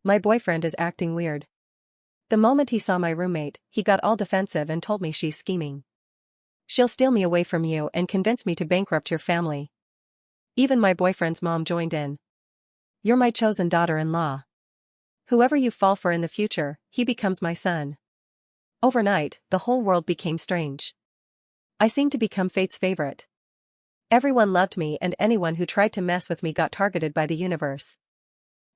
My boyfriend is acting weird. The moment he saw my roommate, he got all defensive and told me she's scheming. She'll steal me away from you and convince me to bankrupt your family. Even my boyfriend's mom joined in. You're my chosen daughter-in-law. Whoever you fall for in the future, he becomes my son. Overnight, the whole world became strange. I seemed to become fate's favorite. Everyone loved me and anyone who tried to mess with me got targeted by the universe.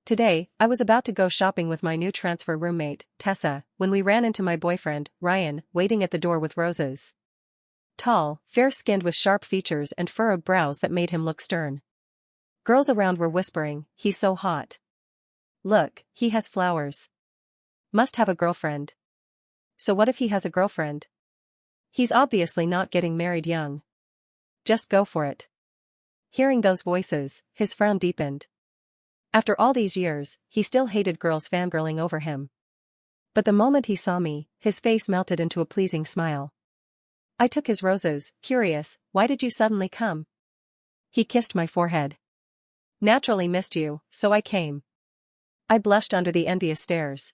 Today, I was about to go shopping with my new transfer roommate, Tessa, when we ran into my boyfriend, Ryan, waiting at the door with roses. Tall, fair-skinned with sharp features and furrowed brows that made him look stern. Girls around were whispering, "He's so hot. Look, he has flowers. Must have a girlfriend." So what if he has a girlfriend? He's obviously not getting married young. Just go for it. Hearing those voices, his frown deepened. After all these years, he still hated girls fangirling over him. But the moment he saw me, his face melted into a pleasing smile. I took his roses, curious, "Why did you suddenly come?" He kissed my forehead. "Naturally missed you, so I came." I blushed under the envious stares.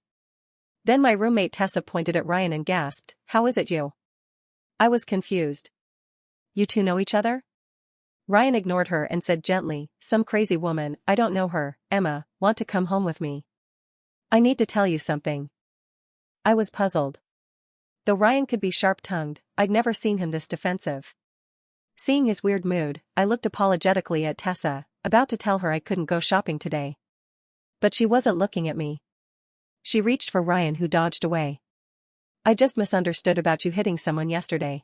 Then my roommate Tessa pointed at Ryan and gasped, "How is it you?" I was confused. "You two know each other?" Ryan ignored her and said gently, "Some crazy woman, I don't know her, Emma, want to come home with me. I need to tell you something." I was puzzled. Though Ryan could be sharp-tongued, I'd never seen him this defensive. Seeing his weird mood, I looked apologetically at Tessa, about to tell her I couldn't go shopping today. But she wasn't looking at me. She reached for Ryan, who dodged away. "I just misunderstood about you hitting someone yesterday.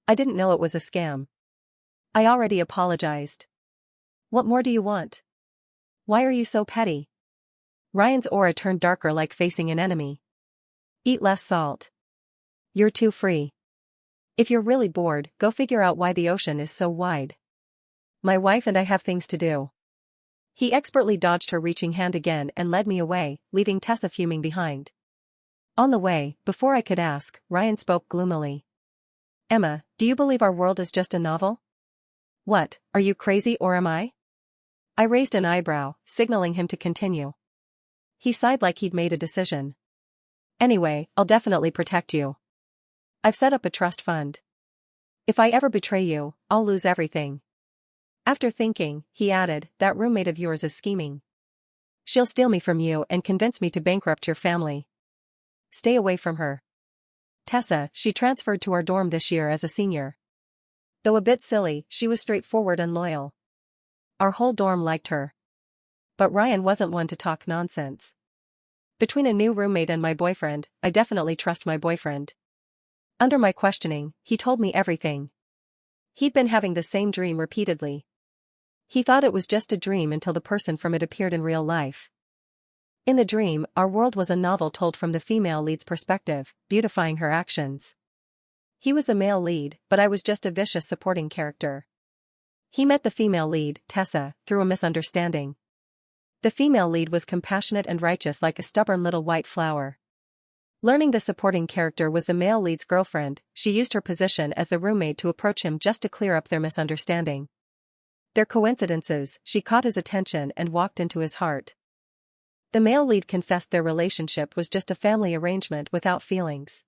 I didn't know it was a scam." I already apologized. "What more do you want? Why are you so petty?" Ryan's aura turned darker, like facing an enemy. "Eat less salt. You're too free. If you're really bored, go figure out why the ocean is so wide. My wife and I have things to do." He expertly dodged her reaching hand again and led me away, leaving Tessa fuming behind. On the way, before I could ask, Ryan spoke gloomily. "Emma, do you believe our world is just a novel? What, are you crazy or am I?" I raised an eyebrow, signaling him to continue. He sighed like he'd made a decision. "Anyway, I'll definitely protect you. I've set up a trust fund. If I ever betray you, I'll lose everything." After thinking, he added, "That roommate of yours is scheming. She'll steal me from you and convince me to bankrupt your family. Stay away from her." Tessa, she transferred to our dorm this year as a senior. Though a bit silly, she was straightforward and loyal. Our whole dorm liked her. But Ryan wasn't one to talk nonsense. Between a new roommate and my boyfriend, I definitely trust my boyfriend. Under my questioning, he told me everything. He'd been having the same dream repeatedly. He thought it was just a dream until the person from it appeared in real life. In the dream, our world was a novel told from the female lead's perspective, beautifying her actions. He was the male lead, but I was just a vicious supporting character. He met the female lead, Tessa, through a misunderstanding. The female lead was compassionate and righteous like a stubborn little white flower. Learning the supporting character was the male lead's girlfriend, she used her position as the roommate to approach him just to clear up their misunderstanding. Their coincidences, she caught his attention and walked into his heart. The male lead confessed their relationship was just a family arrangement without feelings.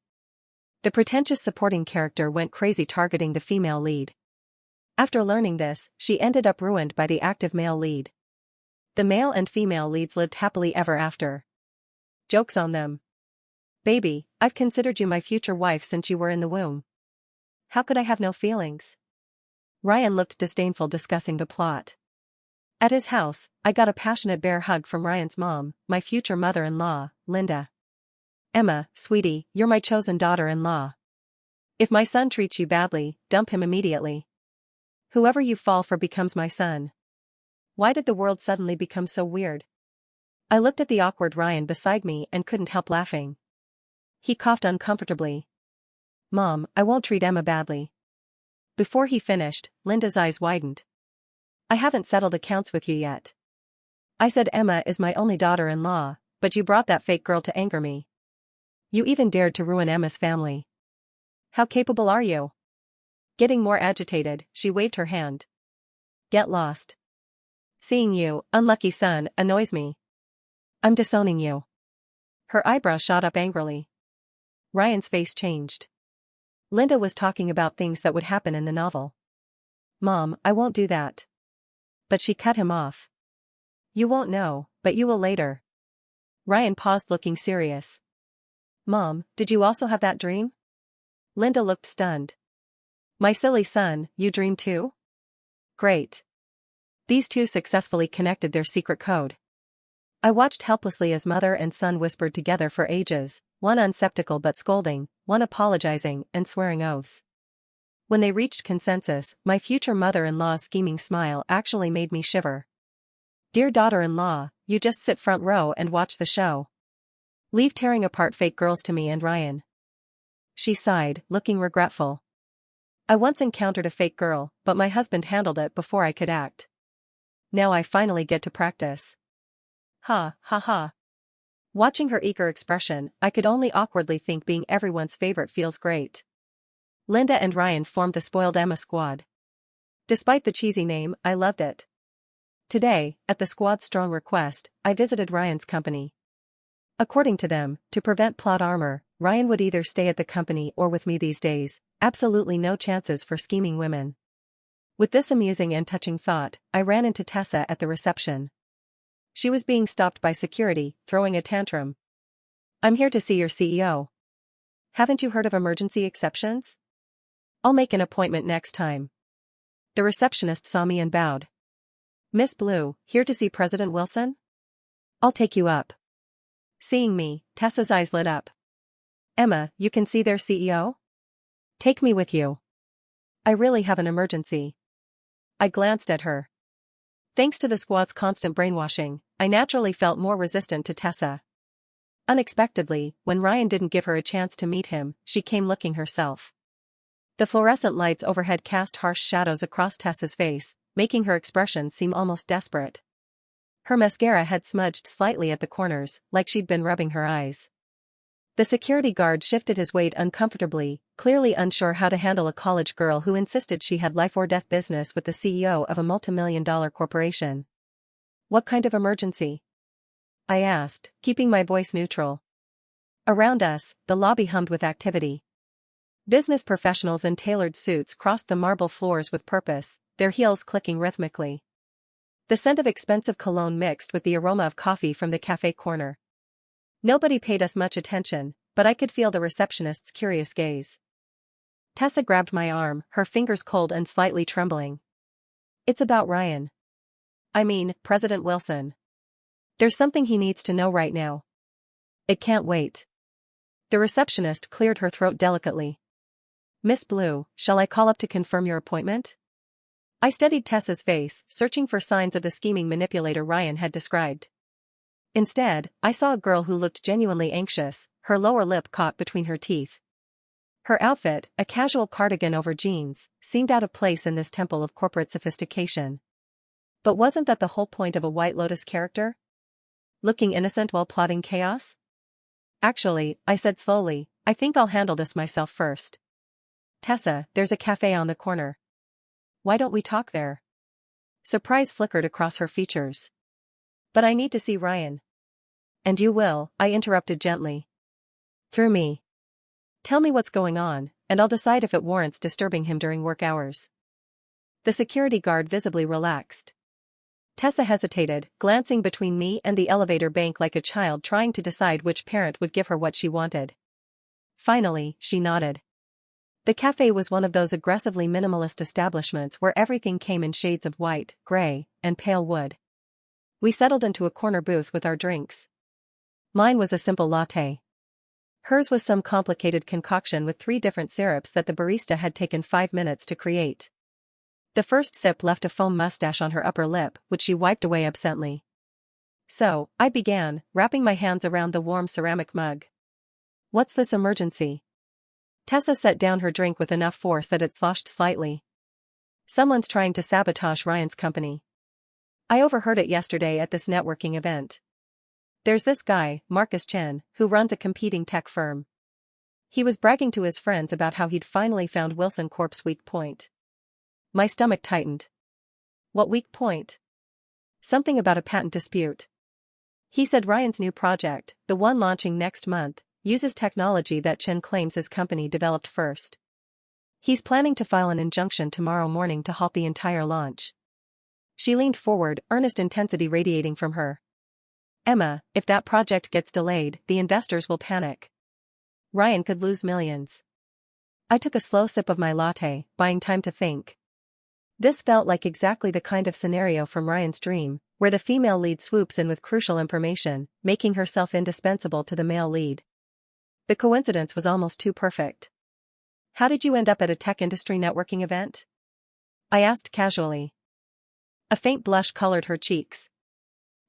The pretentious supporting character went crazy targeting the female lead. After learning this, she ended up ruined by the active male lead. The male and female leads lived happily ever after. Joke's on them. "Baby, I've considered you my future wife since you were in the womb. How could I have no feelings?" Ryan looked disdainful discussing the plot. At his house, I got a passionate bear hug from Ryan's mom, my future mother-in-law, Linda. "Emma, sweetie, you're my chosen daughter-in-law. If my son treats you badly, dump him immediately. Whoever you fall for becomes my son." Why did the world suddenly become so weird? I looked at the awkward Ryan beside me and couldn't help laughing. He coughed uncomfortably. "Mom, I won't treat Emma badly." Before he finished, Linda's eyes widened. "I haven't settled accounts with you yet. I said Emma is my only daughter-in-law, but you brought that fake girl to anger me. You even dared to ruin Emma's family. How capable are you?" Getting more agitated, she waved her hand. "Get lost. Seeing you, unlucky son, annoys me. I'm disowning you. Her eyebrows shot up angrily. Ryan's face changed. Linda was talking about things that would happen in the novel. Mom, I won't do that. But she cut him off. You won't know, but you will later. Ryan paused, looking serious. Mom, did you also have that dream? Linda looked stunned. My silly son, you dream too? Great. These two successfully connected their secret code. I watched helplessly as mother and son whispered together for ages, one unskeptical but scolding, one apologizing and swearing oaths. When they reached consensus, my future mother-in-law's scheming smile actually made me shiver. Dear daughter-in-law, you just sit front row and watch the show. Leave tearing apart fake girls to me and Ryan. She sighed, looking regretful. I once encountered a fake girl, but my husband handled it before I could act. Now I finally get to practice. Ha, ha, ha. Watching her eager expression, I could only awkwardly think being everyone's favorite feels great. Linda and Ryan formed the Spoiled Emma Squad. Despite the cheesy name, I loved it. Today, at the squad's strong request, I visited Ryan's company. According to them, to prevent plot armor, Ryan would either stay at the company or with me these days, absolutely no chances for scheming women. With this amusing and touching thought, I ran into Tessa at the reception. She was being stopped by security, throwing a tantrum. I'm here to see your CEO. Haven't you heard of emergency exceptions? I'll make an appointment next time. The receptionist saw me and bowed. Miss Blue, here to see President Wilson? I'll take you up. Seeing me, Tessa's eyes lit up. Emma, you can see their CEO? Take me with you. I really have an emergency. I glanced at her. Thanks to the squad's constant brainwashing, I naturally felt more resistant to Tessa. Unexpectedly, when Ryan didn't give her a chance to meet him, she came looking herself. The fluorescent lights overhead cast harsh shadows across Tessa's face, making her expression seem almost desperate. Her mascara had smudged slightly at the corners, like she'd been rubbing her eyes. The security guard shifted his weight uncomfortably, clearly unsure how to handle a college girl who insisted she had life-or-death business with the CEO of a multimillion-dollar corporation. What kind of emergency? I asked, keeping my voice neutral. Around us, the lobby hummed with activity. Business professionals in tailored suits crossed the marble floors with purpose, their heels clicking rhythmically. The scent of expensive cologne mixed with the aroma of coffee from the cafe corner. Nobody paid us much attention, but I could feel the receptionist's curious gaze. Tessa grabbed my arm, her fingers cold and slightly trembling. It's about Ryan. I mean, President Wilson. There's something he needs to know right now. It can't wait. The receptionist cleared her throat delicately. Miss Blue, shall I call up to confirm your appointment? I studied Tessa's face, searching for signs of the scheming manipulator Ryan had described. Instead, I saw a girl who looked genuinely anxious, her lower lip caught between her teeth. Her outfit, a casual cardigan over jeans, seemed out of place in this temple of corporate sophistication. But wasn't that the whole point of a White Lotus character? Looking innocent while plotting chaos? Actually, I said slowly, I think I'll handle this myself first. Tessa, there's a cafe on the corner. Why don't we talk there? Surprise flickered across her features. But I need to see Ryan. And you will, I interrupted gently. Through me. Tell me what's going on, and I'll decide if it warrants disturbing him during work hours. The security guard visibly relaxed. Tessa hesitated, glancing between me and the elevator bank like a child trying to decide which parent would give her what she wanted. Finally, she nodded. The cafe was one of those aggressively minimalist establishments where everything came in shades of white, gray, and pale wood. We settled into a corner booth with our drinks. Mine was a simple latte. Hers was some complicated concoction with 3 different syrups that the barista had taken 5 minutes to create. The first sip left a foam mustache on her upper lip, which she wiped away absently. So, I began, wrapping my hands around the warm ceramic mug. What's this emergency? Tessa set down her drink with enough force that it sloshed slightly. Someone's trying to sabotage Ryan's company. I overheard it yesterday at this networking event. There's this guy, Marcus Chen, who runs a competing tech firm. He was bragging to his friends about how he'd finally found Wilson Corp's weak point. My stomach tightened. What weak point? Something about a patent dispute. He said Ryan's new project, the one launching next month, uses technology that Chen claims his company developed first. He's planning to file an injunction tomorrow morning to halt the entire launch. She leaned forward, earnest intensity radiating from her. Emma, if that project gets delayed, the investors will panic. Ryan could lose millions. I took a slow sip of my latte, buying time to think. This felt like exactly the kind of scenario from Ryan's dream, where the female lead swoops in with crucial information, making herself indispensable to the male lead. The coincidence was almost too perfect. How did you end up at a tech industry networking event? I asked casually. A faint blush colored her cheeks.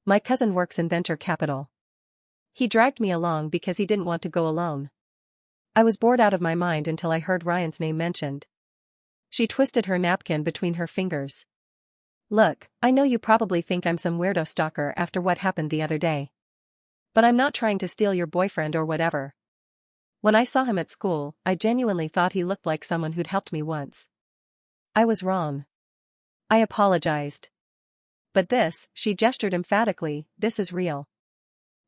My cousin works in venture capital. He dragged me along because he didn't want to go alone. I was bored out of my mind until I heard Ryan's name mentioned. She twisted her napkin between her fingers. Look, I know you probably think I'm some weirdo stalker after what happened the other day. But I'm not trying to steal your boyfriend or whatever. When I saw him at school, I genuinely thought he looked like someone who'd helped me once. I was wrong. I apologized. But this, she gestured emphatically, this is real.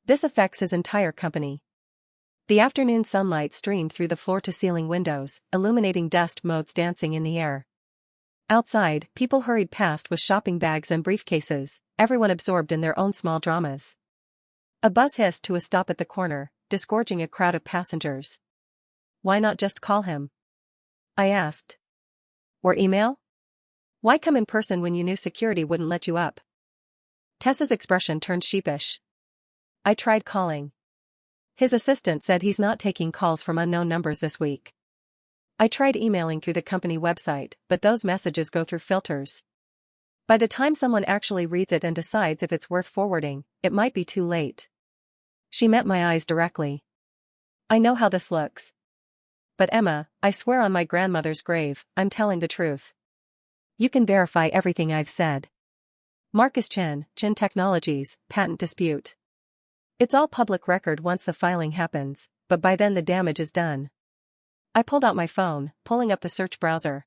This affects his entire company. The afternoon sunlight streamed through the floor-to-ceiling windows, illuminating dust motes dancing in the air. Outside, people hurried past with shopping bags and briefcases, everyone absorbed in their own small dramas. A bus hissed to a stop at the corner, disgorging a crowd of passengers. Why not just call him? I asked. Or email? Why come in person when you knew security wouldn't let you up? Tessa's expression turned sheepish. I tried calling. His assistant said he's not taking calls from unknown numbers this week. I tried emailing through the company website, but those messages go through filters. By the time someone actually reads it and decides if it's worth forwarding, it might be too late. She met my eyes directly. I know how this looks. But Emma, I swear on my grandmother's grave, I'm telling the truth. You can verify everything I've said. Marcus Chen Technologies, patent dispute. It's all public record once the filing happens, but by then the damage is done. I pulled out my phone, pulling up the search browser.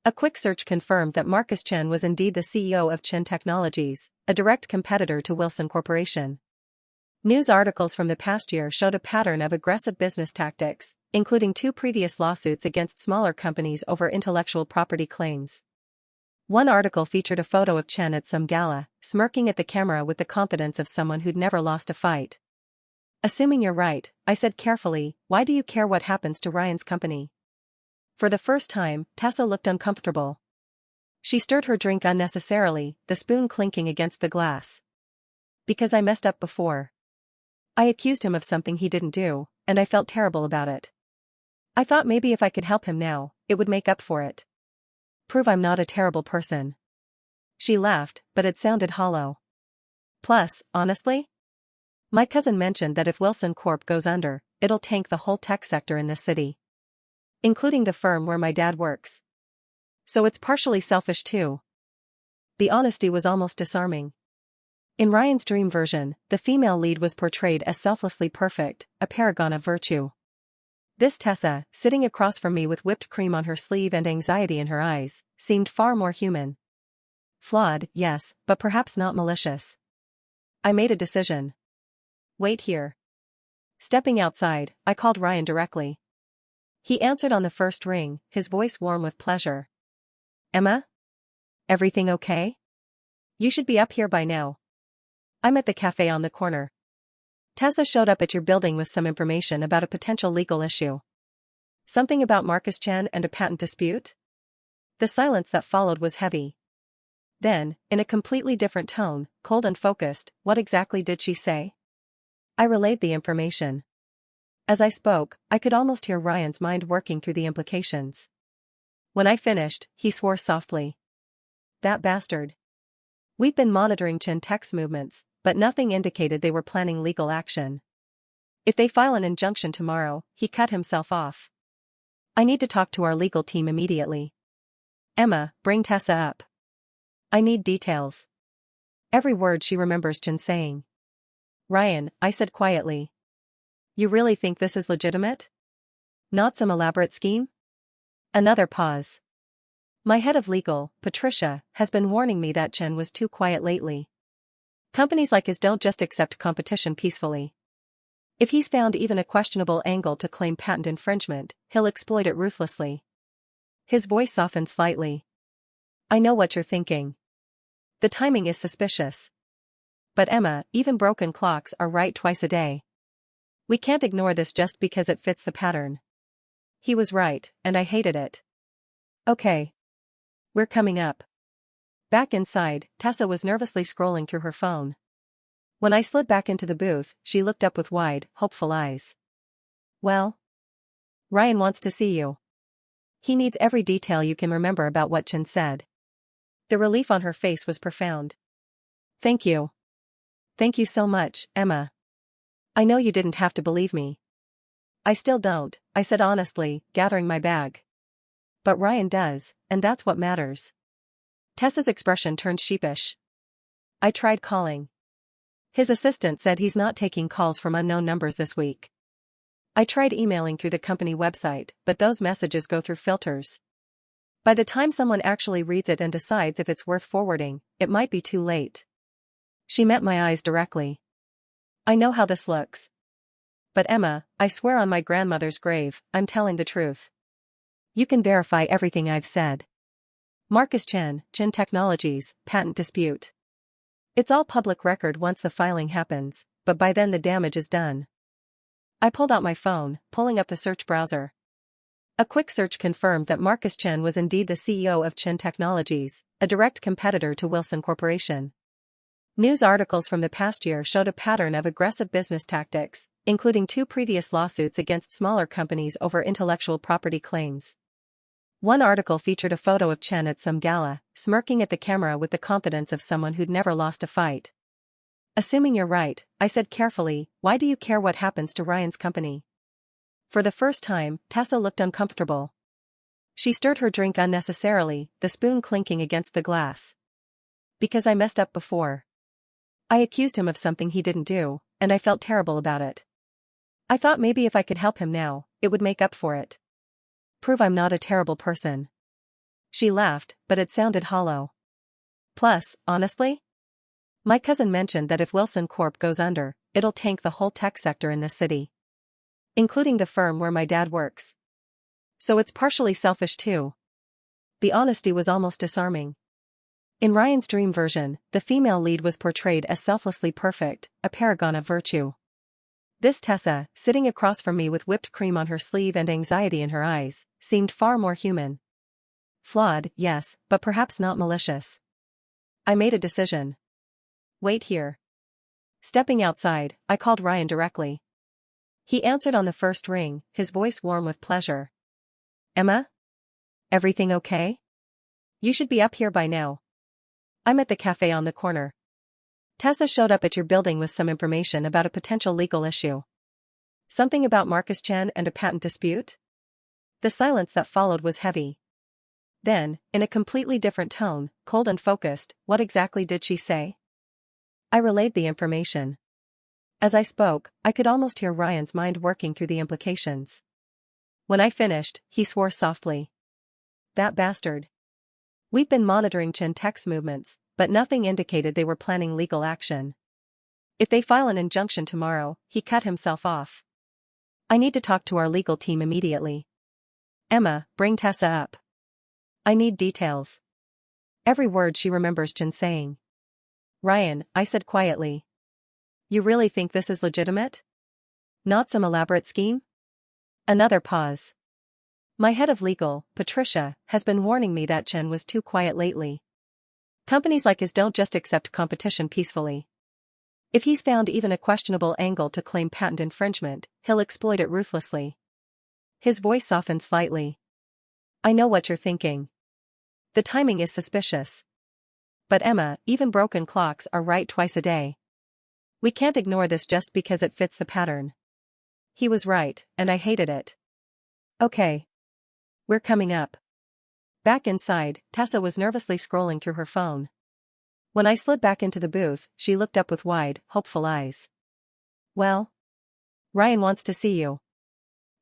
A quick search confirmed that Marcus Chen was indeed the CEO of Chen Technologies, a direct competitor to Wilson Corporation. News articles from the past year showed a pattern of aggressive business tactics, including 2 previous lawsuits against smaller companies over intellectual property claims. One article featured a photo of Chen at some gala, smirking at the camera with the confidence of someone who'd never lost a fight. Assuming you're right, I said carefully, why do you care what happens to Ryan's company? For the first time, Tessa looked uncomfortable. She stirred her drink unnecessarily, the spoon clinking against the glass. Because I messed up before. I accused him of something he didn't do, and I felt terrible about it. I thought maybe if I could help him now, it would make up for it. Prove I'm not a terrible person. She laughed, but it sounded hollow. Plus, honestly? My cousin mentioned that if Wilson Corp goes under, it'll tank the whole tech sector in this city. Including the firm where my dad works. So it's partially selfish too. The honesty was almost disarming. In Ryan's dream version, the female lead was portrayed as selflessly perfect, a paragon of virtue. This Tessa, sitting across from me with whipped cream on her sleeve and anxiety in her eyes, seemed far more human. Flawed, yes, but perhaps not malicious. I made a decision. Wait here. Stepping outside, I called Ryan directly. He answered on the first ring, his voice warm with pleasure. Emma? Everything okay? You should be up here by now. I'm at the cafe on the corner. Tessa showed up at your building with some information about a potential legal issue. Something about Marcus Chen and a patent dispute? The silence that followed was heavy. Then, in a completely different tone, cold and focused, what exactly did she say? I relayed the information. As I spoke, I could almost hear Ryan's mind working through the implications. When I finished, he swore softly. That bastard. We'd been monitoring Chen Tech's movements, but nothing indicated they were planning legal action. If they file an injunction tomorrow, he cut himself off. I need to talk to our legal team immediately. Emma, bring Tessa up. I need details. Every word she remembers Chen saying. Ryan, I said quietly. You really think this is legitimate? Not some elaborate scheme? Another pause. My head of legal, Patricia, has been warning me that Chen was too quiet lately. Companies like his don't just accept competition peacefully. If he's found even a questionable angle to claim patent infringement, he'll exploit it ruthlessly. His voice softened slightly. I know what you're thinking. The timing is suspicious. But Emma, even broken clocks are right twice a day. We can't ignore this just because it fits the pattern. He was right, and I hated it. Okay. We're coming up. Back inside, Tessa was nervously scrolling through her phone. When I slid back into the booth, she looked up with wide, hopeful eyes. Well? Ryan wants to see you. He needs every detail you can remember about what Chen said. The relief on her face was profound. Thank you. Thank you so much, Emma. I know you didn't have to believe me. I still don't, I said honestly, gathering my bag. But Ryan does, and that's what matters. Tessa's expression turned sheepish. I tried calling. His assistant said he's not taking calls from unknown numbers this week. I tried emailing through the company website, but those messages go through filters. By the time someone actually reads it and decides if it's worth forwarding, it might be too late. She met my eyes directly. I know how this looks. But Emma, I swear on my grandmother's grave, I'm telling the truth. You can verify everything I've said. Marcus Chen Technologies, patent dispute. It's all public record once the filing happens, but by then the damage is done. I pulled out my phone, pulling up the search browser. A quick search confirmed that Marcus Chen was indeed the CEO of Chen Technologies, a direct competitor to Wilson Corporation. News articles from the past year showed a pattern of aggressive business tactics, including 2 previous lawsuits against smaller companies over intellectual property claims. One article featured a photo of Chen at some gala, smirking at the camera with the confidence of someone who'd never lost a fight. Assuming you're right, I said carefully, why do you care what happens to Ryan's company? For the first time, Tessa looked uncomfortable. She stirred her drink unnecessarily, the spoon clinking against the glass. Because I messed up before. I accused him of something he didn't do, and I felt terrible about it. I thought maybe if I could help him now, it would make up for it. Prove I'm not a terrible person. She laughed, but it sounded hollow. Plus, honestly? My cousin mentioned that if Wilson Corp goes under, it'll tank the whole tech sector in this city. Including the firm where my dad works. So it's partially selfish too. The honesty was almost disarming. In Ryan's dream version, the female lead was portrayed as selflessly perfect, a paragon of virtue. This Tessa, sitting across from me with whipped cream on her sleeve and anxiety in her eyes, seemed far more human. Flawed, yes, but perhaps not malicious. I made a decision. Wait here. Stepping outside, I called Ryan directly. He answered on the first ring, his voice warm with pleasure. Emma? Everything okay? You should be up here by now. I'm at the cafe on the corner. Tessa showed up at your building with some information about a potential legal issue. Something about Marcus Chen and a patent dispute? The silence that followed was heavy. Then, in a completely different tone, cold and focused, what exactly did she say? I relayed the information. As I spoke, I could almost hear Ryan's mind working through the implications. When I finished, he swore softly. That bastard. We've been monitoring Chen Tech's movements, but nothing indicated they were planning legal action. If they file an injunction tomorrow, he cut himself off. I need to talk to our legal team immediately. Emma, bring Tessa up. I need details. Every word she remembers Chen saying. Ryan, I said quietly. You really think this is legitimate? Not some elaborate scheme? Another pause. My head of legal, Patricia, has been warning me that Chen was too quiet lately. Companies like his don't just accept competition peacefully. If he's found even a questionable angle to claim patent infringement, he'll exploit it ruthlessly. His voice softened slightly. I know what you're thinking. The timing is suspicious. But Emma, even broken clocks are right twice a day. We can't ignore this just because it fits the pattern. He was right, and I hated it. Okay. We're coming up. Back inside, Tessa was nervously scrolling through her phone. When I slid back into the booth, she looked up with wide, hopeful eyes. Well? Ryan wants to see you.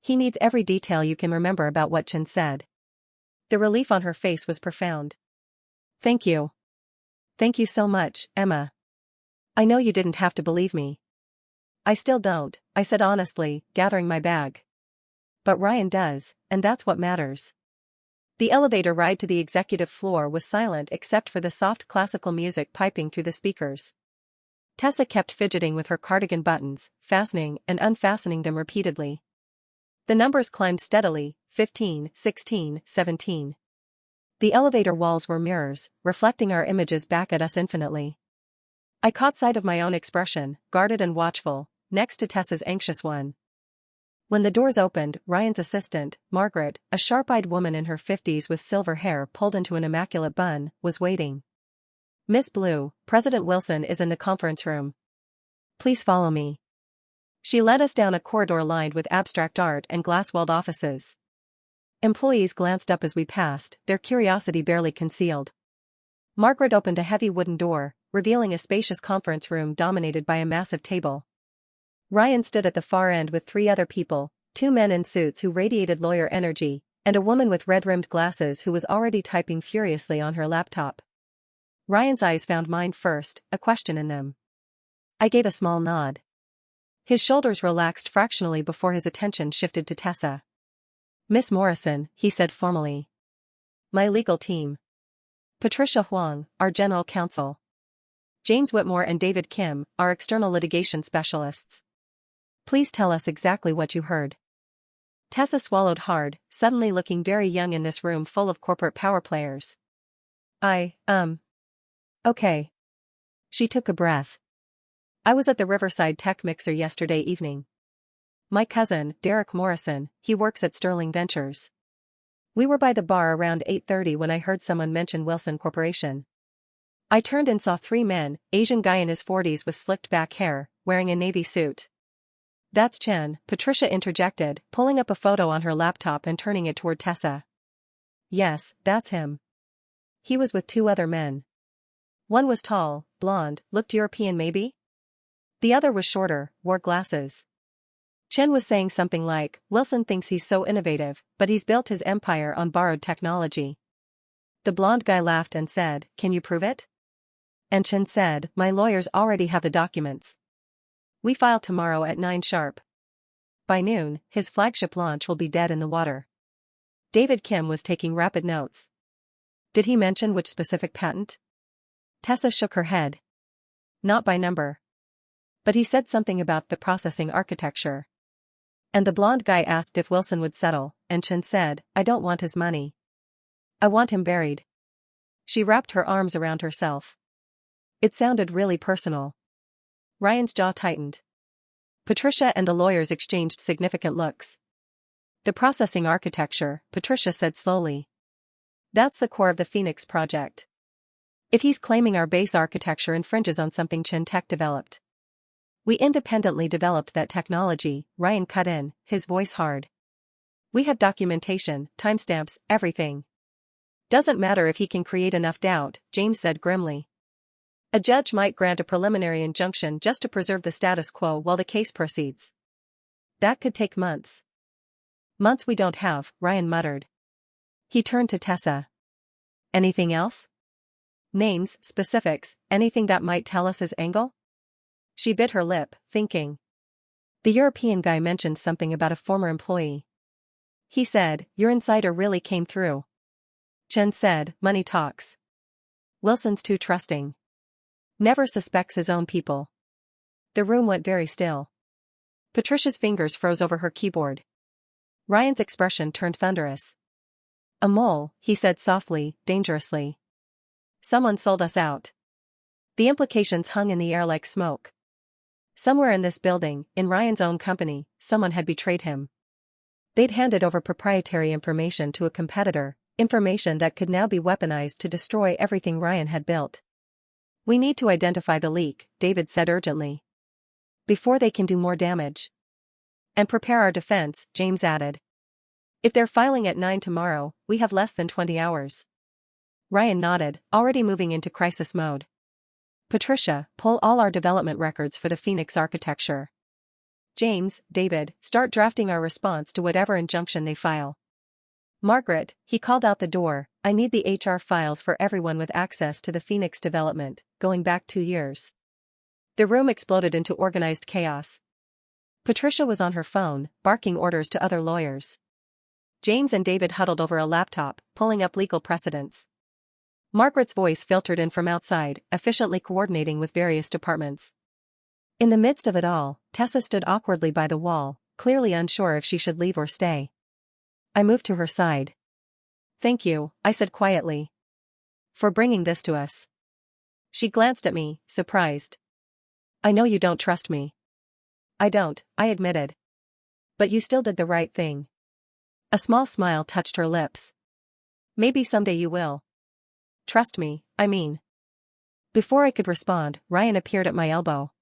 He needs every detail you can remember about what Chen said. The relief on her face was profound. Thank you. Thank you so much, Emma. I know you didn't have to believe me. I still don't, I said honestly, gathering my bag. But Ryan does, and that's what matters. The elevator ride to the executive floor was silent except for the soft classical music piping through the speakers. Tessa kept fidgeting with her cardigan buttons, fastening and unfastening them repeatedly. The numbers climbed steadily, 15, 16, 17. The elevator walls were mirrors, reflecting our images back at us infinitely. I caught sight of my own expression, guarded and watchful, next to Tessa's anxious one. When the doors opened, Ryan's assistant, Margaret, a sharp-eyed woman in her 50s with silver hair pulled into an immaculate bun, was waiting. Miss Blue, President Wilson is in the conference room. Please follow me. She led us down a corridor lined with abstract art and glass-walled offices. Employees glanced up as we passed, their curiosity barely concealed. Margaret opened a heavy wooden door, revealing a spacious conference room dominated by a massive table. Ryan stood at the far end with 3 other people, 2 men in suits who radiated lawyer energy, and a woman with red-rimmed glasses who was already typing furiously on her laptop. Ryan's eyes found mine first, a question in them. I gave a small nod. His shoulders relaxed fractionally before his attention shifted to Tessa. Miss Morrison, he said formally. My legal team. Patricia Huang, our general counsel. James Whitmore and David Kim, our external litigation specialists. Please tell us exactly what you heard. Tessa swallowed hard, suddenly looking very young in this room full of corporate power players. Okay. She took a breath. I was at the Riverside Tech Mixer yesterday evening. My cousin, Derek Morrison, he works at Sterling Ventures. We were by the bar around 8:30 when I heard someone mention Wilson Corporation. I turned and saw 3 men, Asian guy in his 40s with slicked back hair, wearing a navy suit. That's Chen, Patricia interjected, pulling up a photo on her laptop and turning it toward Tessa. Yes, that's him. He was with 2 other men. One was tall, blonde, looked European maybe? The other was shorter, wore glasses. Chen was saying something like, Wilson thinks he's so innovative, but he's built his empire on borrowed technology. The blonde guy laughed and said, can you prove it? And Chen said, my lawyers already have the documents. We file tomorrow at 9 sharp. By noon, his flagship launch will be dead in the water. David Kim was taking rapid notes. Did he mention which specific patent? Tessa shook her head. Not by number. But he said something about the processing architecture. And the blonde guy asked if Wilson would settle, and Chen said, I don't want his money. I want him buried. She wrapped her arms around herself. It sounded really personal. Ryan's jaw tightened. Patricia and the lawyers exchanged significant looks. The processing architecture, Patricia said slowly. That's the core of the Phoenix project. If he's claiming our base architecture infringes on something Chen Tech developed. We independently developed that technology, Ryan cut in, his voice hard. We have documentation, timestamps, everything. Doesn't matter if he can create enough doubt, James said grimly. A judge might grant a preliminary injunction just to preserve the status quo while the case proceeds. That could take months. Months we don't have, Ryan muttered. He turned to Tessa. Anything else? Names, specifics, anything that might tell us his angle? She bit her lip, thinking. The European guy mentioned something about a former employee. He said, your insider really came through. Chen said, money talks. Wilson's too trusting. Never suspects his own people. The room went very still. Patricia's fingers froze over her keyboard. Ryan's expression turned thunderous. A mole, he said softly, dangerously. Someone sold us out. The implications hung in the air like smoke. Somewhere in this building, in Ryan's own company, someone had betrayed him. They'd handed over proprietary information to a competitor, information that could now be weaponized to destroy everything Ryan had built. We need to identify the leak, David said urgently. Before they can do more damage. And prepare our defense, James added. If they're filing at 9 tomorrow, we have less than 20 hours. Ryan nodded, already moving into crisis mode. Patricia, pull all our development records for the Phoenix architecture. James, David, start drafting our response to whatever injunction they file. Margaret, he called out the door, I need the HR files for everyone with access to the Phoenix development, going back 2 years. The room exploded into organized chaos. Patricia was on her phone, barking orders to other lawyers. James and David huddled over a laptop, pulling up legal precedents. Margaret's voice filtered in from outside, efficiently coordinating with various departments. In the midst of it all, Tessa stood awkwardly by the wall, clearly unsure if she should leave or stay. I moved to her side. "Thank you," I said quietly, "for bringing this to us." She glanced at me, surprised. "I know you don't trust me." "I don't," I admitted. "But you still did the right thing." A small smile touched her lips. "Maybe someday you will. Trust me, I mean." Before I could respond, Ryan appeared at my elbow.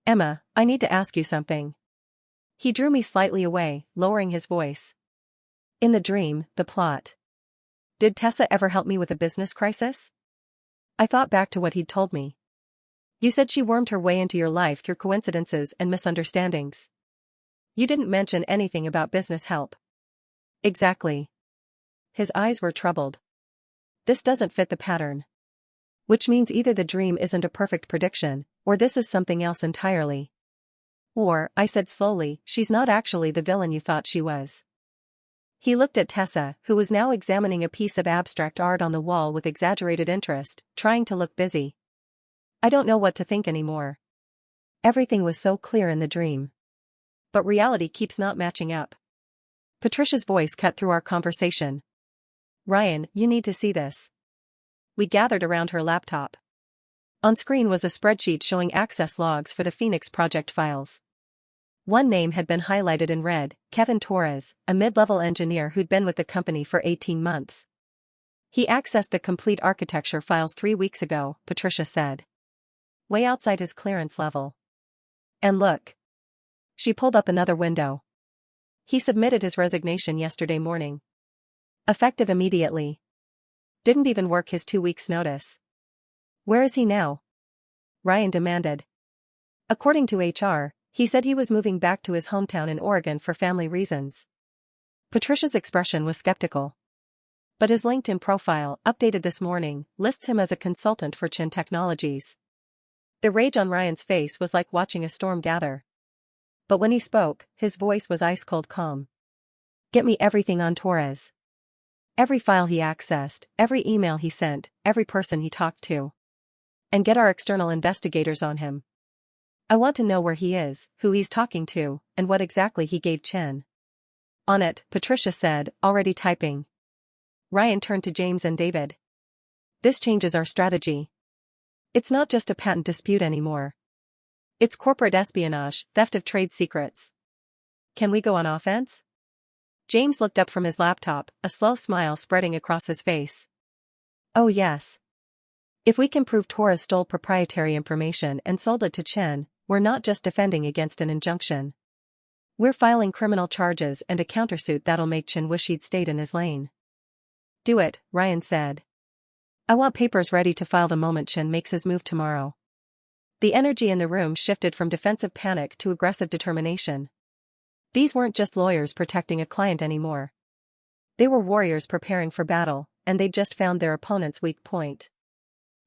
"Emma, I need to ask you something." He drew me slightly away, lowering his voice. "In the dream, the plot. Did Tessa ever help me with a business crisis?" I thought back to what he'd told me. "You said she wormed her way into your life through coincidences and misunderstandings. You didn't mention anything about business help." "Exactly." His eyes were troubled. "This doesn't fit the pattern. Which means either the dream isn't a perfect prediction, or this is something else entirely. Or," I said slowly, "she's not actually the villain you thought she was." He looked at Tessa, who was now examining a piece of abstract art on the wall with exaggerated interest, trying to look busy. "I don't know what to think anymore. Everything was so clear in the dream. But reality keeps not matching up." Patricia's voice cut through our conversation. "Ryan, you need to see this." We gathered around her laptop. On screen was a spreadsheet showing access logs for the Phoenix project files. One name had been highlighted in red, Kevin Torres, a mid-level engineer who'd been with the company for 18 months. "He accessed the complete architecture files 3 weeks ago," Patricia said. "Way outside his clearance level. And look." She pulled up another window. "He submitted his resignation yesterday morning. Effective immediately. Didn't even work his 2 weeks' notice." "Where is he now?" Ryan demanded. "According to HR, he said he was moving back to his hometown in Oregon for family reasons." Patricia's expression was skeptical. "But his LinkedIn profile, updated this morning, lists him as a consultant for Chin Technologies." The rage on Ryan's face was like watching a storm gather. But when he spoke, his voice was ice-cold calm. "Get me everything on Torres. Every file he accessed, every email he sent, every person he talked to. And get our external investigators on him. I want to know where he is, who he's talking to, and what exactly he gave Chen." "On it," Patricia said, already typing. Ryan turned to James and David. "This changes our strategy. It's not just a patent dispute anymore. It's corporate espionage, theft of trade secrets. Can we go on offense?" James looked up from his laptop, a slow smile spreading across his face. "Oh yes. If we can prove Torres stole proprietary information and sold it to Chen, we're not just defending against an injunction. We're filing criminal charges and a countersuit that'll make Chen wish he'd stayed in his lane." "Do it," Ryan said. "I want papers ready to file the moment Chen makes his move tomorrow." The energy in the room shifted from defensive panic to aggressive determination. These weren't just lawyers protecting a client anymore. They were warriors preparing for battle, and they'd just found their opponent's weak point.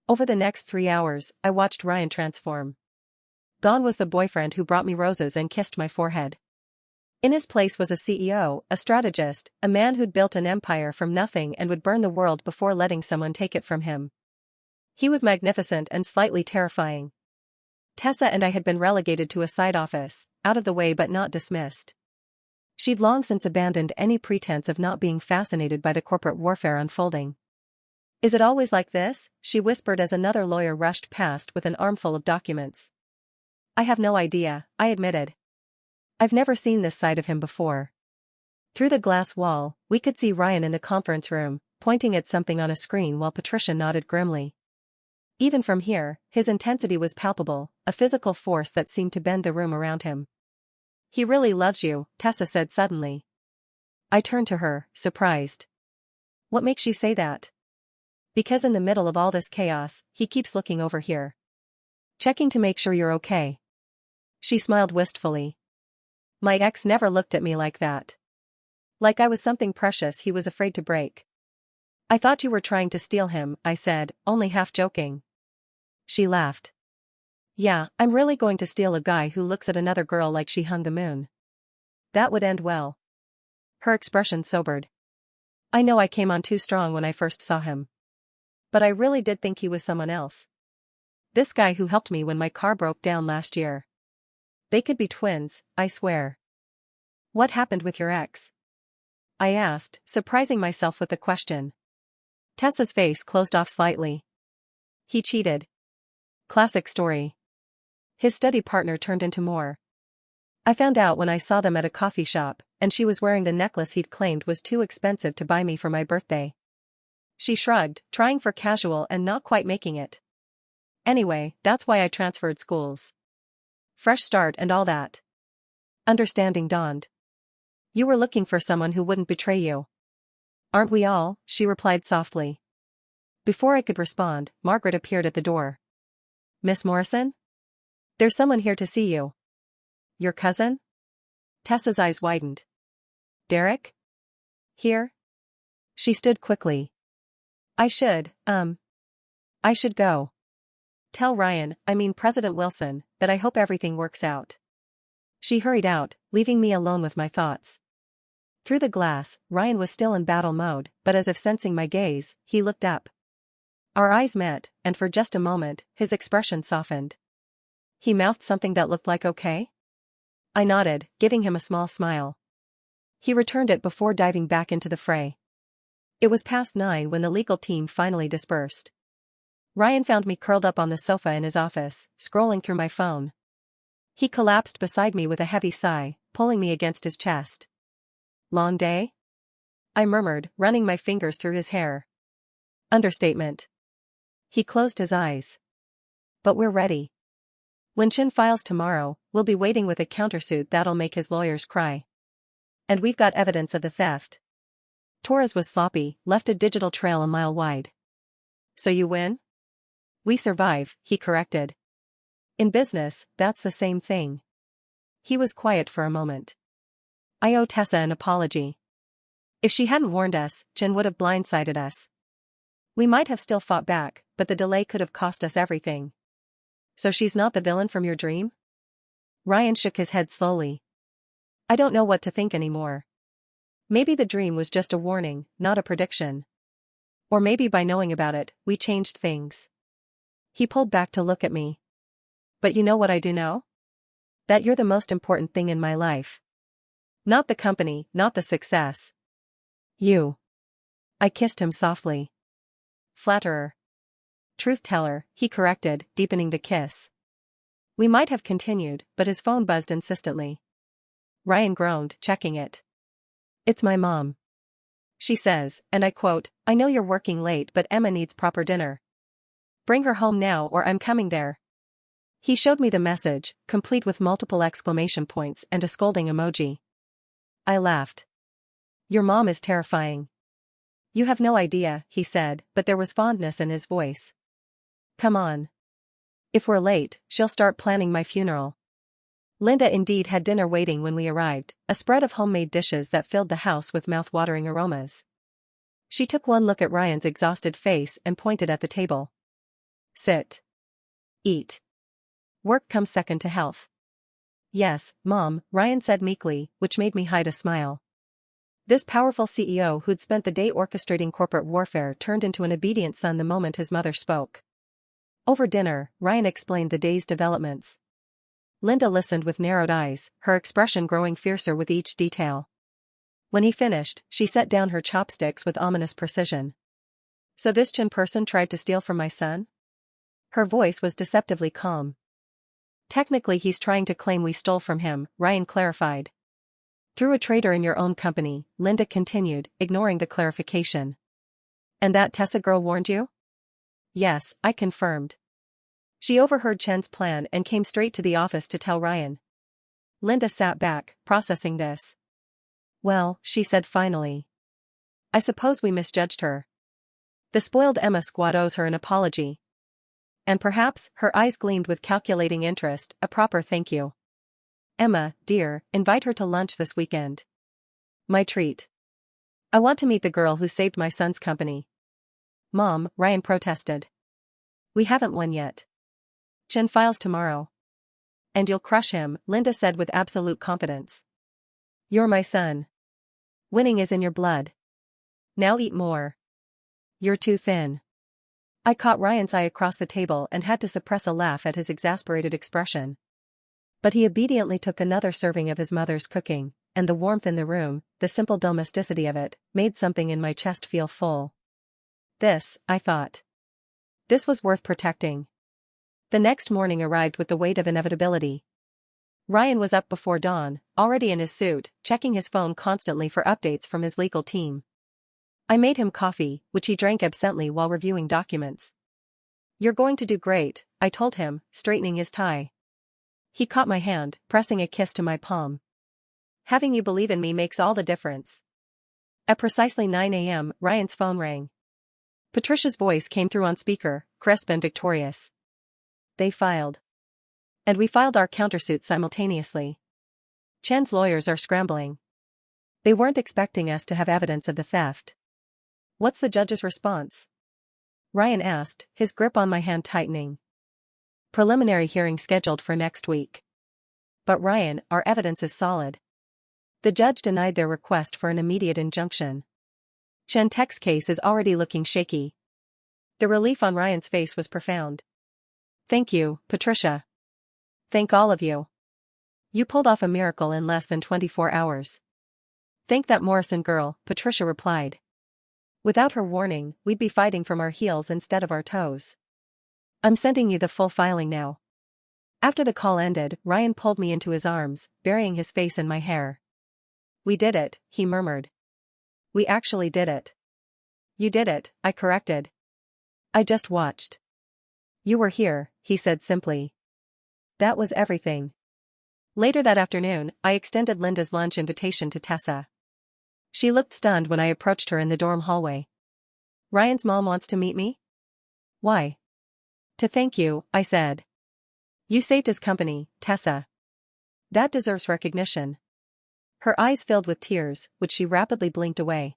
Over the next 3 hours, I watched Ryan transform. Gone was the boyfriend who brought me roses and kissed my forehead. In his place was a CEO, a strategist, a man who'd built an empire from nothing and would burn the world before letting someone take it from him. He was magnificent and slightly terrifying. Tessa and I had been relegated to a side office, out of the way but not dismissed. She'd long since abandoned any pretense of not being fascinated by the corporate warfare unfolding. "Is it always like this?" she whispered as another lawyer rushed past with an armful of documents. "I have no idea," I admitted. "I've never seen this side of him before." Through the glass wall, we could see Ryan in the conference room, pointing at something on a screen while Patricia nodded grimly. Even from here, his intensity was palpable, a physical force that seemed to bend the room around him. "He really loves you," Tessa said suddenly. I turned to her, surprised. "What makes you say that?" "Because in the middle of all this chaos, he keeps looking over here. Checking to make sure you're okay." She smiled wistfully. "My ex never looked at me like that. Like I was something precious he was afraid to break." "I thought you were trying to steal him," I said, only half joking. She laughed. Yeah, I'm really going to steal a guy who looks at another girl like she hung the moon. That would end well. Her expression sobered. I know I came on too strong when I first saw him. But I really did think he was someone else. This guy who helped me when my car broke down last year. They could be twins, I swear. What happened with your ex? I asked, surprising myself with the question. Tessa's face closed off slightly. He cheated. Classic story. His study partner turned into more. I found out when I saw them at a coffee shop, and she was wearing the necklace he'd claimed was too expensive to buy me for my birthday. She shrugged, trying for casual and not quite making it. Anyway, that's why I transferred schools. Fresh start and all that. Understanding dawned. You were looking for someone who wouldn't betray you. Aren't we all? She replied softly. Before I could respond, Margaret appeared at the door. Miss Morrison? There's someone here to see you. Your cousin? Tessa's eyes widened. Derek? Here? She stood quickly. I should go. Tell Ryan, President Wilson, that I hope everything works out. She hurried out, leaving me alone with my thoughts. Through the glass, Ryan was still in battle mode, but as if sensing my gaze, he looked up. Our eyes met, and for just a moment, his expression softened. He mouthed something that looked like okay? I nodded, giving him a small smile. He returned it before diving back into the fray. It was past 9 when the legal team finally dispersed. Ryan found me curled up on the sofa in his office, scrolling through my phone. He collapsed beside me with a heavy sigh, pulling me against his chest. Long day? I murmured, running my fingers through his hair. Understatement. He closed his eyes. But we're ready. When Chin files tomorrow, we'll be waiting with a countersuit that'll make his lawyers cry. And we've got evidence of the theft. Torres was sloppy, left a digital trail a mile wide. So you win? We survive, he corrected. In business, that's the same thing. He was quiet for a moment. I owe Tessa an apology. If she hadn't warned us, Chin would have blindsided us. We might have still fought back, but the delay could have cost us everything. So she's not the villain from your dream? Ryan shook his head slowly. I don't know what to think anymore. Maybe the dream was just a warning, not a prediction. Or maybe by knowing about it, we changed things. He pulled back to look at me. But you know what I do know? That you're the most important thing in my life. Not the company, not the success. You. I kissed him softly. Flatterer. Truth-teller, he corrected, deepening the kiss. We might have continued, but his phone buzzed insistently. Ryan groaned, checking it. It's my mom. She says, and I quote, I know you're working late but Emma needs proper dinner. Bring her home now or I'm coming there. He showed me the message, complete with multiple exclamation points and a scolding emoji. I laughed. Your mom is terrifying. You have no idea, he said, but there was fondness in his voice. Come on. If we're late, she'll start planning my funeral. Linda indeed had dinner waiting when we arrived, a spread of homemade dishes that filled the house with mouth-watering aromas. She took one look at Ryan's exhausted face and pointed at the table. Sit. Eat. Work comes second to health. Yes, Mom, Ryan said meekly, which made me hide a smile. This powerful CEO who'd spent the day orchestrating corporate warfare turned into an obedient son the moment his mother spoke. Over dinner, Ryan explained the day's developments. Linda listened with narrowed eyes, her expression growing fiercer with each detail. When he finished, she set down her chopsticks with ominous precision. So this Chin person tried to steal from my son? Her voice was deceptively calm. Technically he's trying to claim we stole from him, Ryan clarified. Through a traitor in your own company, Linda continued, ignoring the clarification. And that Tessa girl warned you? Yes, I confirmed. She overheard Chen's plan and came straight to the office to tell Ryan. Linda sat back, processing this. Well, she said finally. I suppose we misjudged her. The spoiled Emma squad owes her an apology. And perhaps, her eyes gleamed with calculating interest, a proper thank you. Emma, dear, invite her to lunch this weekend. My treat. I want to meet the girl who saved my son's company. Mom, Ryan protested. We haven't won yet. Chen files tomorrow. And you'll crush him, Linda said with absolute confidence. You're my son. Winning is in your blood. Now eat more. You're too thin. I caught Ryan's eye across the table and had to suppress a laugh at his exasperated expression. But he obediently took another serving of his mother's cooking, and the warmth in the room, the simple domesticity of it, made something in my chest feel full. This, I thought. This was worth protecting. The next morning arrived with the weight of inevitability. Ryan was up before dawn, already in his suit, checking his phone constantly for updates from his legal team. I made him coffee, which he drank absently while reviewing documents. You're going to do great, I told him, straightening his tie. He caught my hand, pressing a kiss to my palm. Having you believe in me makes all the difference. At precisely 9 a.m., Ryan's phone rang. Patricia's voice came through on speaker, crisp and victorious. They filed. And we filed our countersuit simultaneously. Chen's lawyers are scrambling. They weren't expecting us to have evidence of the theft. What's the judge's response? Ryan asked, his grip on my hand tightening. Preliminary hearing scheduled for next week. But Ryan, our evidence is solid. The judge denied their request for an immediate injunction. Chen Tech's case is already looking shaky. The relief on Ryan's face was profound. Thank you, Patricia. Thank all of you. You pulled off a miracle in less than 24 hours. Thank that Morrison girl, Patricia replied. Without her warning, we'd be fighting from our heels instead of our toes. I'm sending you the full filing now. After the call ended, Ryan pulled me into his arms, burying his face in my hair. We did it, he murmured. We actually did it. You did it, I corrected. I just watched. You were here, he said simply. That was everything. Later that afternoon, I extended Linda's lunch invitation to Tessa. She looked stunned when I approached her in the dorm hallway. Ryan's mom wants to meet me? Why? To thank you, I said. You saved his company, Tessa. That deserves recognition. Her eyes filled with tears, which she rapidly blinked away.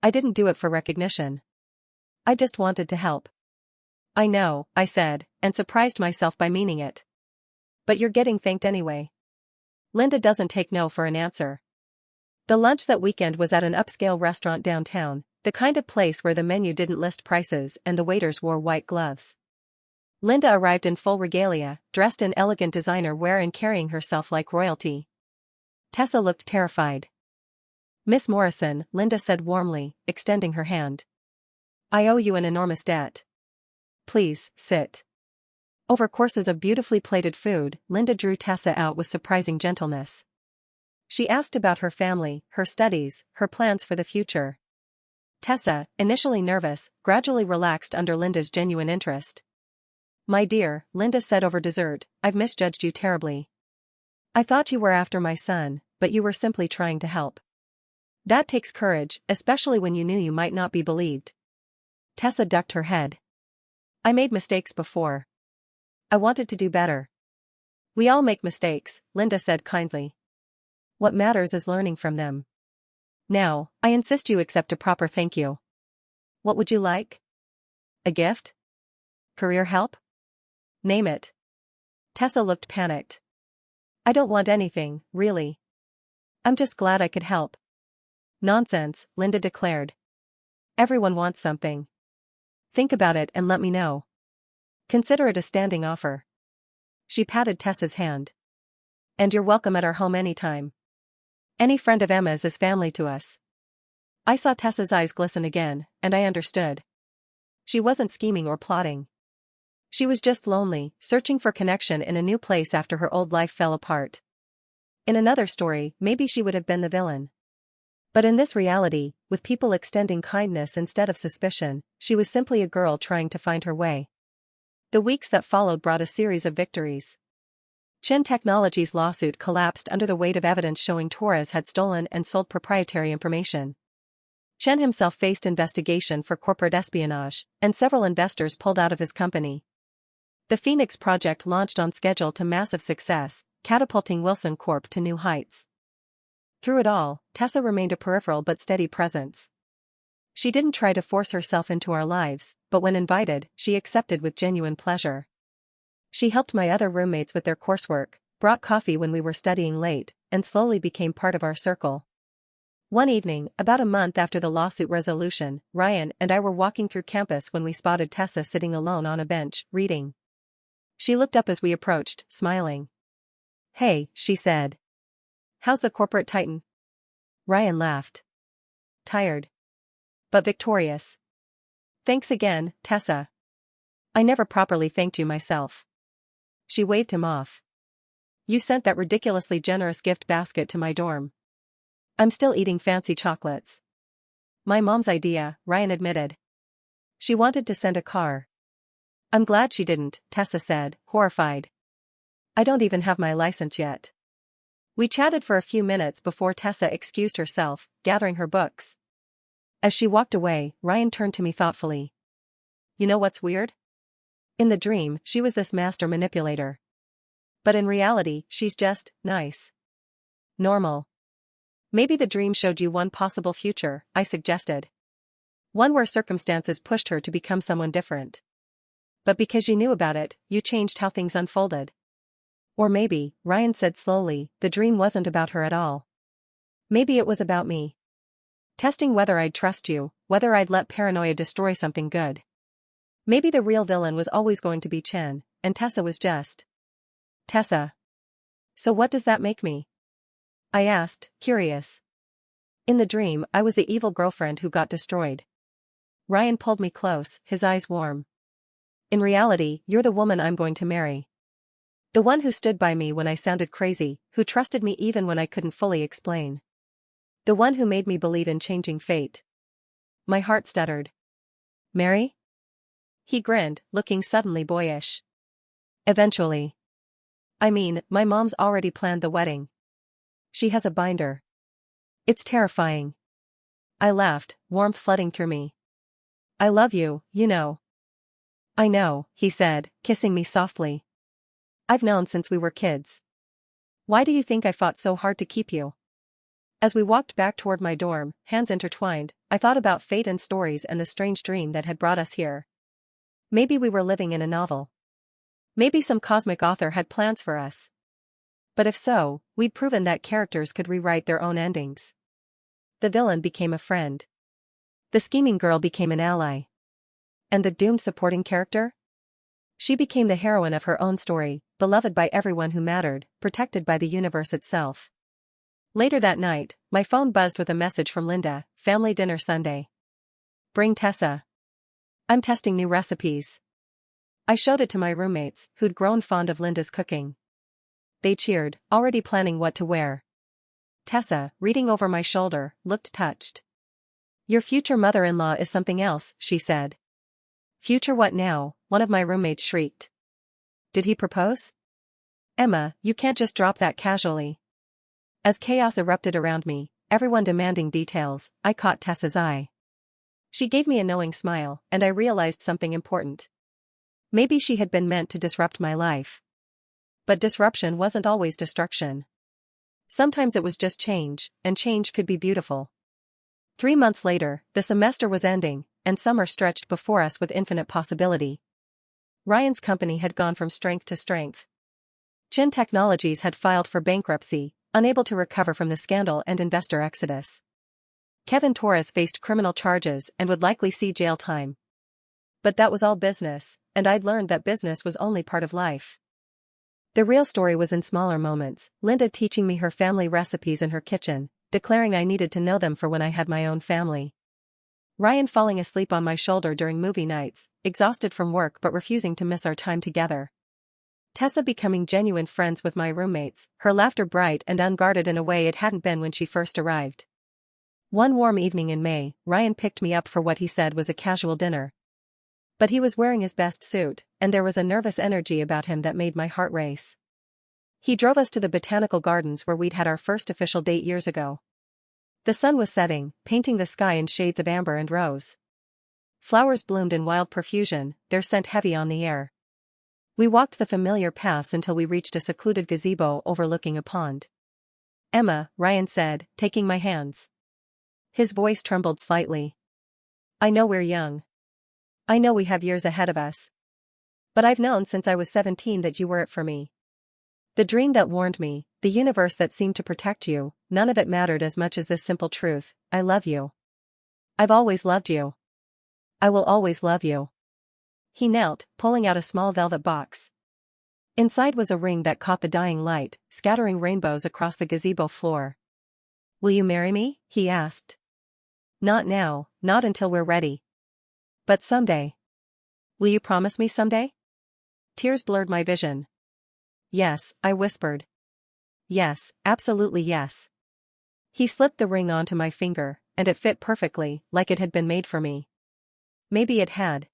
I didn't do it for recognition. I just wanted to help. I know, I said, and surprised myself by meaning it. But you're getting thanked anyway. Linda doesn't take no for an answer. The lunch that weekend was at an upscale restaurant downtown, the kind of place where the menu didn't list prices and the waiters wore white gloves. Linda arrived in full regalia, dressed in elegant designer wear and carrying herself like royalty. Tessa looked terrified. Miss Morrison, Linda said warmly, extending her hand. I owe you an enormous debt. Please, sit. Over courses of beautifully plated food, Linda drew Tessa out with surprising gentleness. She asked about her family, her studies, her plans for the future. Tessa, initially nervous, gradually relaxed under Linda's genuine interest. My dear, Linda said over dessert, I've misjudged you terribly. I thought you were after my son, but you were simply trying to help. That takes courage, especially when you knew you might not be believed. Tessa ducked her head. I made mistakes before. I wanted to do better. We all make mistakes, Linda said kindly. What matters is learning from them. Now, I insist you accept a proper thank you. What would you like? A gift? Career help? Name it. Tessa looked panicked. I don't want anything, really. I'm just glad I could help. Nonsense, Linda declared. Everyone wants something. Think about it and let me know. Consider it a standing offer. She patted Tessa's hand. And you're welcome at our home anytime. Any friend of Emma's is family to us. I saw Tessa's eyes glisten again, and I understood. She wasn't scheming or plotting. She was just lonely, searching for connection in a new place after her old life fell apart. In another story, maybe she would have been the villain. But in this reality, with people extending kindness instead of suspicion, she was simply a girl trying to find her way. The weeks that followed brought a series of victories. Chen Technologies' lawsuit collapsed under the weight of evidence showing Torres had stolen and sold proprietary information. Chen himself faced investigation for corporate espionage, and several investors pulled out of his company. The Phoenix project launched on schedule to massive success, catapulting Wilson Corp to new heights. Through it all, Tessa remained a peripheral but steady presence. She didn't try to force herself into our lives, but when invited, she accepted with genuine pleasure. She helped my other roommates with their coursework, brought coffee when we were studying late, and slowly became part of our circle. One evening, about a month after the lawsuit resolution, Ryan and I were walking through campus when we spotted Tessa sitting alone on a bench, reading. She looked up as we approached, smiling. "Hey," she said. "How's the corporate titan?" Ryan laughed. "Tired. But victorious." "Thanks again, Tessa. I never properly thanked you myself." She waved him off. "You sent that ridiculously generous gift basket to my dorm. I'm still eating fancy chocolates." "My mom's idea," Ryan admitted. "She wanted to send a car." "I'm glad she didn't," Tessa said, horrified. "I don't even have my license yet." We chatted for a few minutes before Tessa excused herself, gathering her books. As she walked away, Ryan turned to me thoughtfully. "You know what's weird? In the dream, she was this master manipulator. But in reality, she's just nice. Normal." "Maybe the dream showed you one possible future," I suggested. "One where circumstances pushed her to become someone different. But because you knew about it, you changed how things unfolded." "Or maybe," Ryan said slowly, "the dream wasn't about her at all. Maybe it was about me. Testing whether I'd trust you, whether I'd let paranoia destroy something good. Maybe the real villain was always going to be Chen, and Tessa was just Tessa." "So what does that make me?" I asked, curious. "In the dream, I was the evil girlfriend who got destroyed." Ryan pulled me close, his eyes warm. "In reality, you're the woman I'm going to marry. The one who stood by me when I sounded crazy, who trusted me even when I couldn't fully explain. The one who made me believe in changing fate." My heart stuttered. "Marry?" He grinned, looking suddenly boyish. "Eventually. I mean, my mom's already planned the wedding. She has a binder. It's terrifying." I laughed, warmth flooding through me. "I love you, you know." "I know," he said, kissing me softly. "I've known since we were kids. Why do you think I fought so hard to keep you?" As we walked back toward my dorm, hands intertwined, I thought about fate and stories and the strange dream that had brought us here. Maybe we were living in a novel. Maybe some cosmic author had plans for us. But if so, we'd proven that characters could rewrite their own endings. The villain became a friend. The scheming girl became an ally. And the doomed supporting character? She became the heroine of her own story, beloved by everyone who mattered, protected by the universe itself. Later that night, my phone buzzed with a message from Linda, "Family dinner Sunday. Bring Tessa. I'm testing new recipes." I showed it to my roommates, who'd grown fond of Linda's cooking. They cheered, already planning what to wear. Tessa, reading over my shoulder, looked touched. "Your future mother-in-law is something else," she said. "Future what now?" one of my roommates shrieked. "Did he propose?" "Emma, you can't just drop that casually." As chaos erupted around me, everyone demanding details, I caught Tessa's eye. She gave me a knowing smile, and I realized something important. Maybe she had been meant to disrupt my life. But disruption wasn't always destruction. Sometimes it was just change, and change could be beautiful. 3 months later, the semester was ending, and summer stretched before us with infinite possibility. Ryan's company had gone from strength to strength. Chin Technologies had filed for bankruptcy, unable to recover from the scandal and investor exodus. Kevin Torres faced criminal charges and would likely see jail time. But that was all business, and I'd learned that business was only part of life. The real story was in smaller moments, Linda teaching me her family recipes in her kitchen, declaring I needed to know them for when I had my own family. Ryan falling asleep on my shoulder during movie nights, exhausted from work but refusing to miss our time together. Tessa becoming genuine friends with my roommates, her laughter bright and unguarded in a way it hadn't been when she first arrived. One warm evening in May, Ryan picked me up for what he said was a casual dinner. But he was wearing his best suit, and there was a nervous energy about him that made my heart race. He drove us to the botanical gardens where we'd had our first official date years ago. The sun was setting, painting the sky in shades of amber and rose. Flowers bloomed in wild profusion, their scent heavy on the air. We walked the familiar paths until we reached a secluded gazebo overlooking a pond. "Emma," Ryan said, taking my hands. His voice trembled slightly. "I know we're young. I know we have years ahead of us. But I've known since I was 17 that you were it for me. The dream that warned me, the universe that seemed to protect you, none of it mattered as much as this simple truth: I love you. I've always loved you. I will always love you. He knelt, pulling out a small velvet box. Inside was a ring that caught the dying light, scattering rainbows across the gazebo floor. Will you marry me? He asked. Not now, not until we're ready. But someday. Will you promise me someday? Tears blurred my vision. Yes, I whispered. Yes, absolutely yes. He slipped the ring onto my finger, and it fit perfectly, like it had been made for me. Maybe it had.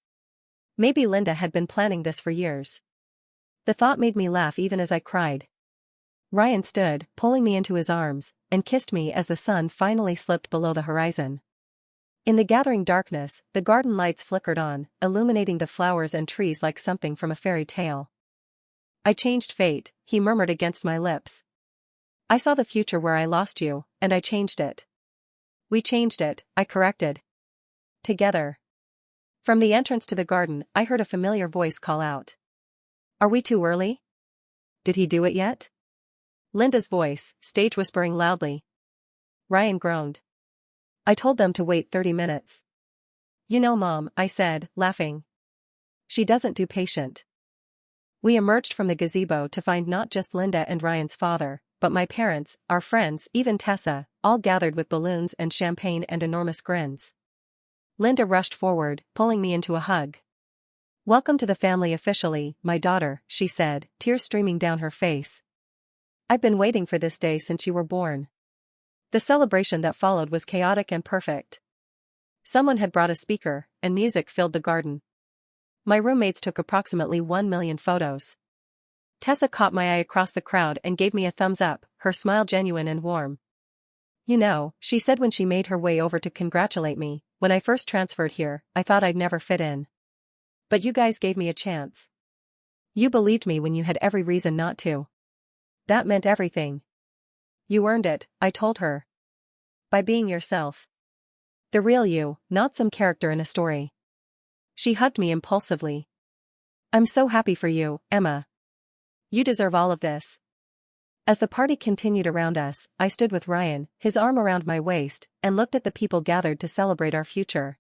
Maybe Linda had been planning this for years. The thought made me laugh even as I cried. Ryan stood, pulling me into his arms, and kissed me as the sun finally slipped below the horizon. In the gathering darkness, the garden lights flickered on, illuminating the flowers and trees like something from a fairy tale. I changed fate, he murmured against my lips. I saw the future where I lost you, and I changed it. We changed it, I corrected. Together. From the entrance to the garden, I heard a familiar voice call out. Are we too early? Did he do it yet? Linda's voice, stage whispering loudly. Ryan groaned. I told them to wait 30 minutes. You know, Mom, I said, laughing. She doesn't do patient. We emerged from the gazebo to find not just Linda and Ryan's father, but my parents, our friends, even Tessa, all gathered with balloons and champagne and enormous grins. Linda rushed forward, pulling me into a hug. Welcome to the family officially, my daughter, she said, tears streaming down her face. I've been waiting for this day since you were born. The celebration that followed was chaotic and perfect. Someone had brought a speaker, and music filled the garden. My roommates took approximately 1 million photos. Tessa caught my eye across the crowd and gave me a thumbs up, her smile genuine and warm. You know, she said when she made her way over to congratulate me, when I first transferred here, I thought I'd never fit in. But you guys gave me a chance. You believed me when you had every reason not to. That meant everything. You earned it, I told her. By being yourself. The real you, not some character in a story. She hugged me impulsively. I'm so happy for you, Emma. You deserve all of this. As the party continued around us, I stood with Ryan, his arm around my waist, and looked at the people gathered to celebrate our future.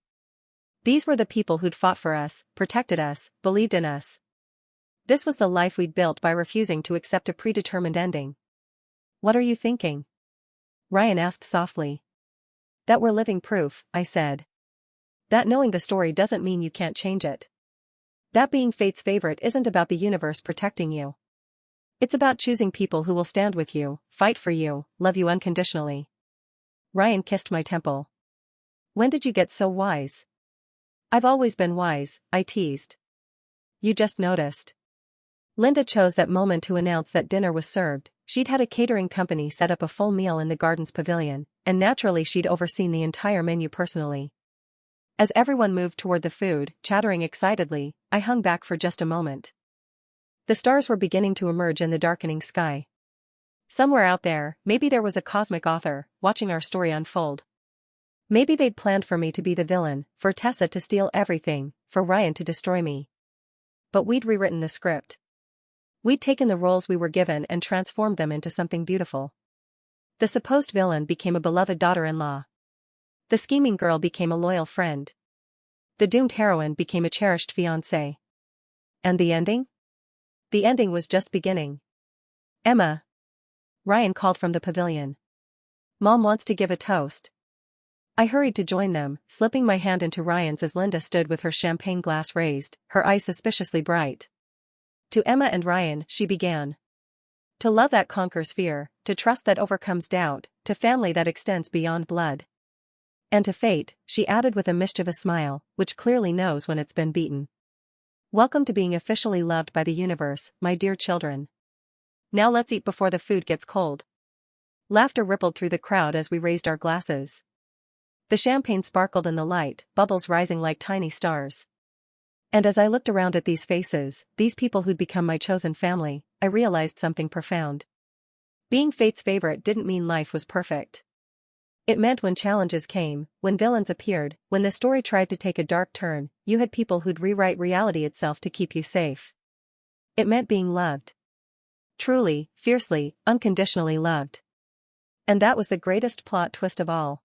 These were the people who'd fought for us, protected us, believed in us. This was the life we'd built by refusing to accept a predetermined ending. What are you thinking? Ryan asked softly. That we're living proof, I said. That knowing the story doesn't mean you can't change it. That being fate's favorite isn't about the universe protecting you. It's about choosing people who will stand with you, fight for you, love you unconditionally. Ryan kissed my temple. When did you get so wise? I've always been wise, I teased. You just noticed. Linda chose that moment to announce that dinner was served. She'd had a catering company set up a full meal in the garden's pavilion, and naturally she'd overseen the entire menu personally. As everyone moved toward the food, chattering excitedly, I hung back for just a moment. The stars were beginning to emerge in the darkening sky. Somewhere out there, maybe there was a cosmic author, watching our story unfold. Maybe they'd planned for me to be the villain, for Tessa to steal everything, for Ryan to destroy me. But we'd rewritten the script. We'd taken the roles we were given and transformed them into something beautiful. The supposed villain became a beloved daughter-in-law. The scheming girl became a loyal friend. The doomed heroine became a cherished fiancée. And the ending? The ending was just beginning. Emma. Ryan called from the pavilion. Mom wants to give a toast. I hurried to join them, slipping my hand into Ryan's as Linda stood with her champagne glass raised, her eyes suspiciously bright. To Emma and Ryan, she began. To love that conquers fear, to trust that overcomes doubt, to family that extends beyond blood. And to fate, she added with a mischievous smile, which clearly knows when it's been beaten. Welcome to being officially loved by the universe, my dear children. Now let's eat before the food gets cold. Laughter rippled through the crowd as we raised our glasses. The champagne sparkled in the light, bubbles rising like tiny stars. And as I looked around at these faces, these people who'd become my chosen family, I realized something profound. Being fate's favorite didn't mean life was perfect. It meant when challenges came, when villains appeared, when the story tried to take a dark turn, you had people who'd rewrite reality itself to keep you safe. It meant being loved. Truly, fiercely, unconditionally loved. And that was the greatest plot twist of all.